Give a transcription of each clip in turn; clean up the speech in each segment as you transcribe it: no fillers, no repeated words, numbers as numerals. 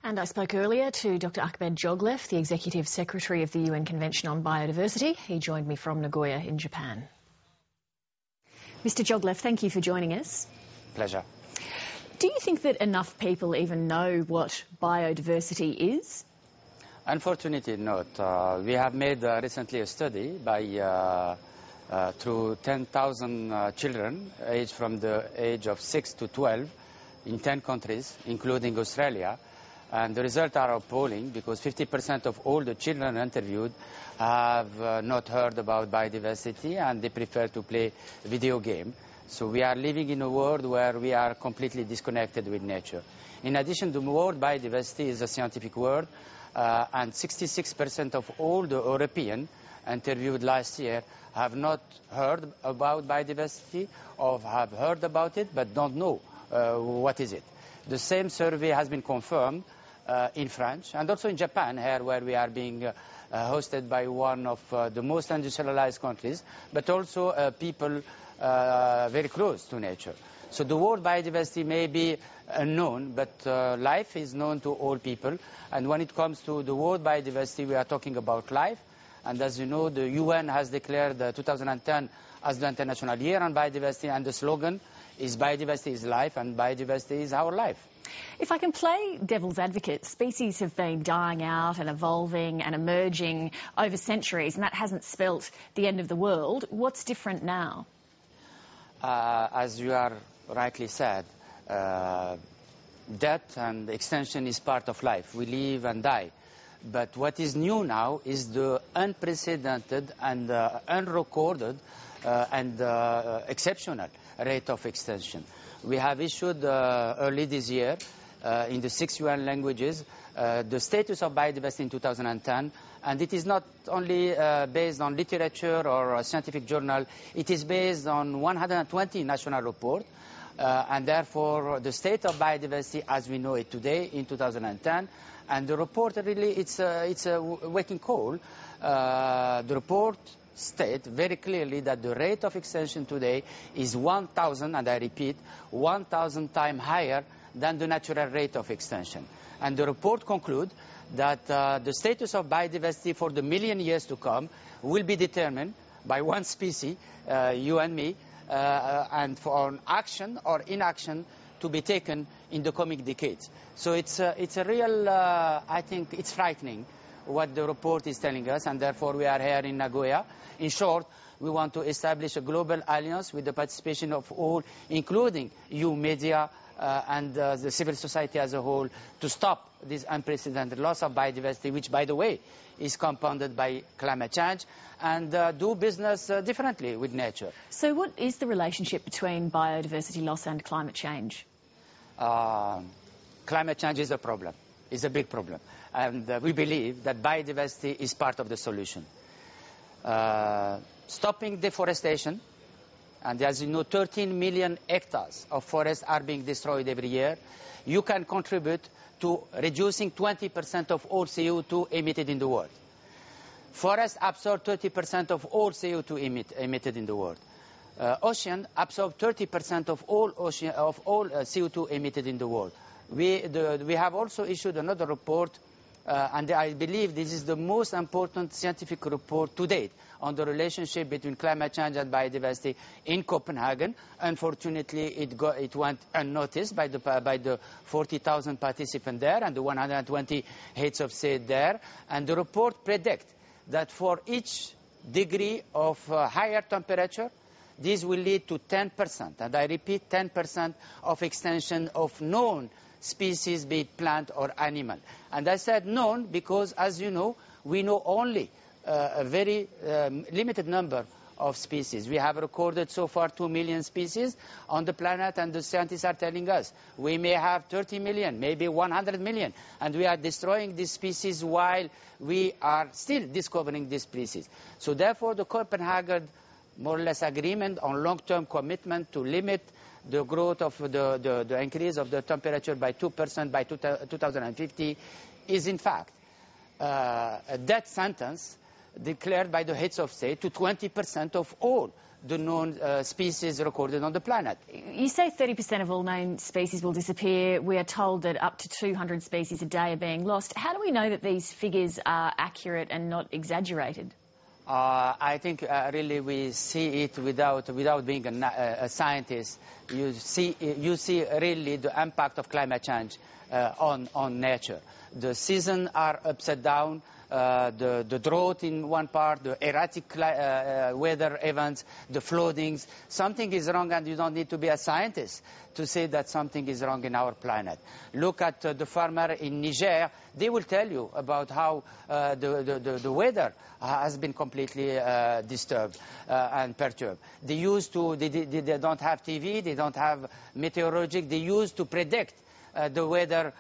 And I spoke earlier to Dr. Ahmed Djoghlaf, the Executive Secretary of the UN Convention on Biodiversity. He joined me from Nagoya in Japan. Mr. Djoghlaf, thank you for joining us. Pleasure. Do you think that enough people even know what biodiversity is? Unfortunately not. We have made recently a study by through 10,000 children aged from the age of 6 to 12 in 10 countries, including Australia. And the results are appalling because 50% of all the children interviewed have not heard about biodiversity and they prefer to play video game. So we are living in a world where we are completely disconnected with nature. In addition, the word biodiversity is a scientific word, and 66% of all the Europeans interviewed last year have not heard about biodiversity or have heard about it but don't know what is it. The same survey has been confirmed in France and also in Japan, here where we are being hosted by one of the most industrialized countries, but also people very close to nature. So the word biodiversity may be unknown, but life is known to all people. And when it comes to the word biodiversity, we are talking about life. And as you know, the UN has declared 2010 as the International Year on Biodiversity, and the slogan is biodiversity is life and biodiversity is our life. If I can play devil's advocate, species have been dying out and evolving and emerging over centuries, and that hasn't spelt the end of the world. What's different now? As you are rightly said, death and extinction is part of life. We live and die. But what is new now is the unprecedented and unrecorded and exceptional rate of extinction. We have issued early this year in the 6 UN languages the status of biodiversity in 2010, and it is not only based on literature or a scientific journal, it is based on 120 national reports, and therefore the state of biodiversity as we know it today in 2010. And the report really, it's a waking call. The report states very clearly that the rate of extinction today is 1,000, and I repeat, 1,000 times higher than the natural rate of extinction. And the report concludes that the status of biodiversity for the million years to come will be determined by one species, you and me, and for action or inaction to be taken in the coming decades. So it's a real, I think it's frightening what the report is telling us, and therefore we are here in Nagoya. In short, we want to establish a global alliance with the participation of all, including you, media, and the civil society as a whole, to stop this unprecedented loss of biodiversity, which, by the way, is compounded by climate change, and do business differently with nature. So what is the relationship between biodiversity loss and climate change? Climate change is a problem, is a big problem. And we believe that biodiversity is part of the solution. Stopping deforestation, and as you know, 13 million hectares of forests are being destroyed every year. You can contribute to reducing 20% of all CO2 emitted in the world. Forests absorb 30% of all CO2 emitted in the world. Ocean absorb 30% of all CO2 emitted in the world. We have also issued another report, and I believe this is the most important scientific report to date on the relationship between climate change and biodiversity in Copenhagen. Unfortunately, it went unnoticed by the 40,000 participants there and the 120 heads of state there. And the report predicts that for each degree of higher temperature, this will lead to 10%, and I repeat, 10% of extinction of known species, be it plant or animal. And I said known because, as you know, we know only a very limited number of species. We have recorded so far 2 million species on the planet, and the scientists are telling us we may have 30 million, maybe 100 million, and we are destroying these species while we are still discovering these species. So therefore, the Copenhagen more or less agreement on long-term commitment to limit the growth of the increase of the temperature by 2% by 2050 is in fact a death sentence declared by the heads of state to 20% of all the known species recorded on the planet. You say 30% of all known species will disappear. We are told that up to 200 species a day are being lost. How do we know that these figures are accurate and not exaggerated? I think really we see it without being a scientist. You see really the impact of climate change on nature. The seasons are upside down. The drought in one part, the erratic weather events, the floodings. Something is wrong, and you don't need to be a scientist to say that something is wrong in our planet. Look at the farmer in Niger. They will tell you about how the weather has been completely disturbed and perturbed. They don't have TV, they don't have meteorologic. They used to predict the weather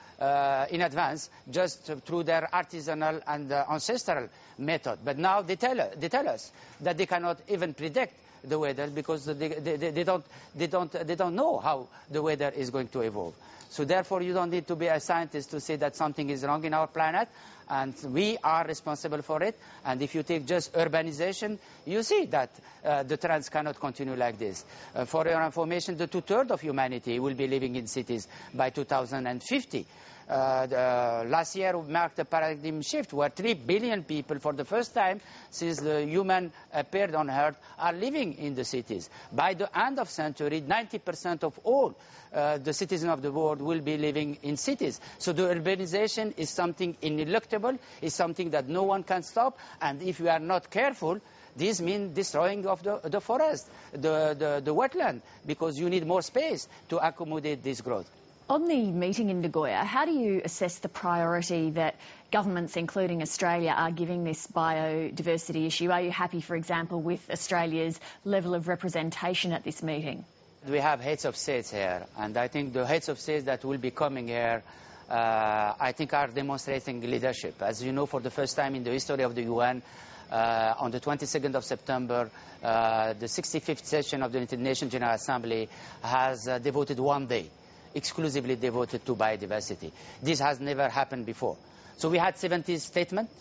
in advance just through their artisanal and ancestral method. But now they tell us that they cannot even predict the weather because they don't know how the weather is going to evolve. So therefore you don't need to be a scientist to say that something is wrong in our planet, and we are responsible for it. And if you take just urbanization, you see that the trends cannot continue like this. For your information, the 2/3 of humanity will be living in cities by 2050. Last year marked a paradigm shift where 3 billion people, for the first time since the human appeared on Earth, are living in the cities. By the end of the century, 90% of all the citizens of the world will be living in cities. So the urbanization is something ineluctable, is something that no one can stop, and if we are not careful, this means destroying of the forest, the wetland, because you need more space to accommodate this growth. On the meeting in Nagoya, how do you assess the priority that governments, including Australia, are giving this biodiversity issue? Are you happy, for example, with Australia's level of representation at this meeting? We have heads of states here, and I think the heads of states that will be coming here, I think, are demonstrating leadership. As you know, for the first time in the history of the UN, on the 22nd of September, the 65th session of the United Nations General Assembly has devoted one day exclusively devoted to biodiversity. This has never happened before. So we had 70 statements.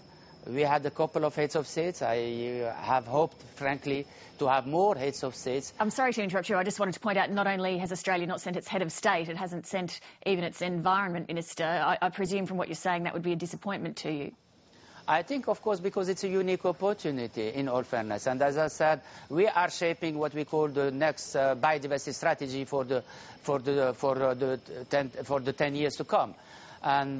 We had a couple of heads of states. I have hoped, frankly, to have more heads of states. I'm sorry to interrupt you. I just wanted to point out not only has Australia not sent its head of state, it hasn't sent even its environment minister. I presume from what you're saying that would be a disappointment to you. I think, of course, because it's a unique opportunity, in all fairness. And as I said, we are shaping what we call the next biodiversity strategy for the 10 years to come. And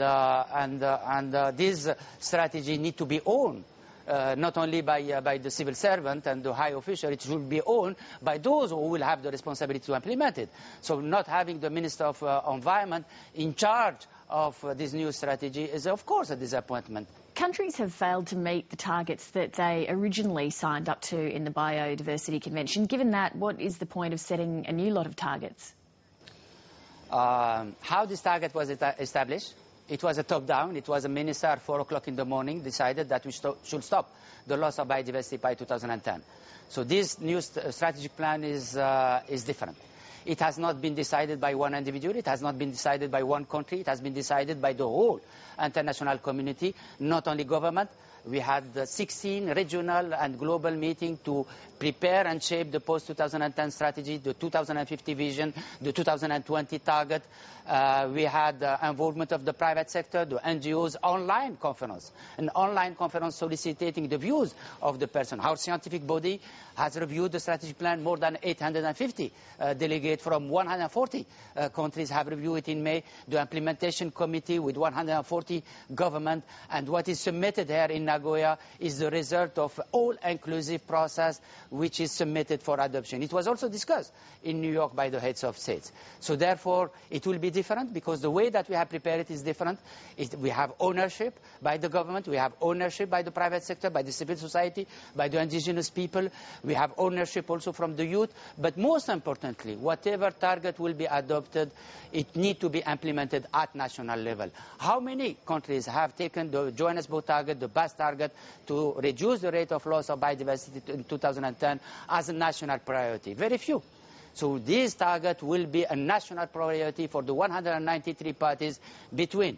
this strategy needs to be owned, not only by the civil servant and the high official. It should be owned by those who will have the responsibility to implement it. So not having the Minister of Environment in charge of this new strategy is, of course, a disappointment. Countries have failed to meet the targets that they originally signed up to in the Biodiversity Convention. Given that, what is the point of setting a new lot of targets? How this target was established? It was a top-down. It was a minister at 4 o'clock in the morning decided that we should stop the loss of biodiversity by 2010. So this new strategic plan is different. It has not been decided by one individual. It has not been decided by one country. It has been decided by the whole international community, not only government. We had 16 regional and global meetings to prepare and shape the post-2010 strategy, the 2050 vision, the 2020 target. We had involvement of the private sector, the NGOs, online conference, an online conference soliciting the views of the person. Our scientific body has reviewed the strategic plan. More than 850 delegates from 140 countries have reviewed it in May. The implementation committee with 140 governments, and what is submitted here in Nagoya is the result of all-inclusive process which is submitted for adoption. It was also discussed in New York by the heads of states. So therefore, it will be different because the way that we have prepared it is different. We have ownership by the government, we have ownership by the private sector, by the civil society, by the indigenous people. We have ownership also from the youth. But most importantly, whatever target will be adopted, it needs to be implemented at national level. How many countries have taken the Johannesburg target, the BAS target, to reduce the rate of loss of biodiversity in 2010 as a national priority? Very few. So this target will be a national priority for the 193 parties between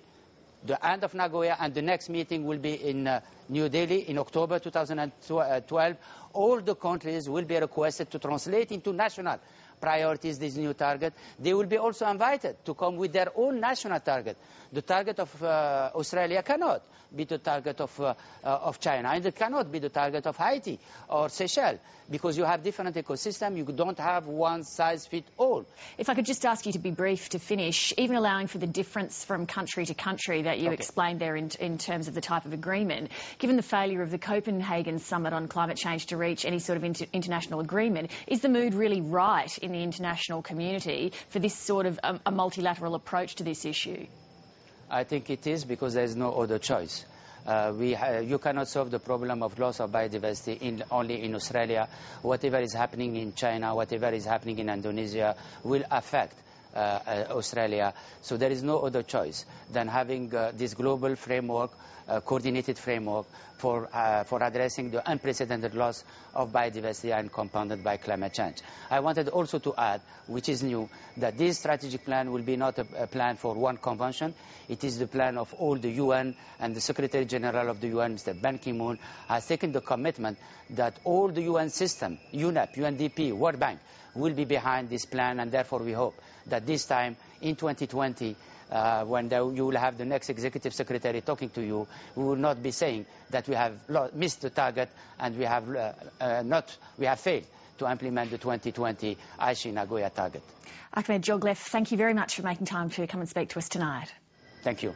the end of Nagoya, and the next meeting will be in New Delhi in October 2012. All the countries will be requested to translate into national priorities this new target. They will be also invited to come with their own national target. The target of Australia cannot be the target of China, and it cannot be the target of Haiti or Seychelles, because you have different ecosystems. You don't have one size fits all. If I could just ask you to be brief to finish, even allowing for the difference from country to country that you explained there in terms of the type of agreement, given the failure of the Copenhagen Summit on climate change to reach any sort of international agreement, is the mood really right in the international community for this sort of a multilateral approach to this issue? I think it is, because there is no other choice. You cannot solve the problem of loss of biodiversity only in Australia. Whatever is happening in China, whatever is happening in Indonesia will affect Australia. So there is no other choice than having this global framework, coordinated framework for addressing the unprecedented loss of biodiversity and compounded by climate change. I wanted also to add, which is new, that this strategic plan will be not a plan for one convention. It is the plan of all the UN, and the Secretary General of the UN, Mr. Ban Ki-moon, has taken the commitment that all the UN system, UNEP, UNDP, World Bank, will be behind this plan, and therefore we hope that this time in 2020, when you will have the next executive secretary talking to you, we will not be saying that we have missed the target and we have failed to implement the 2020 Aichi Nagoya target. Ahmed Djoghlaf, thank you very much for making time to come and speak to us tonight. Thank you.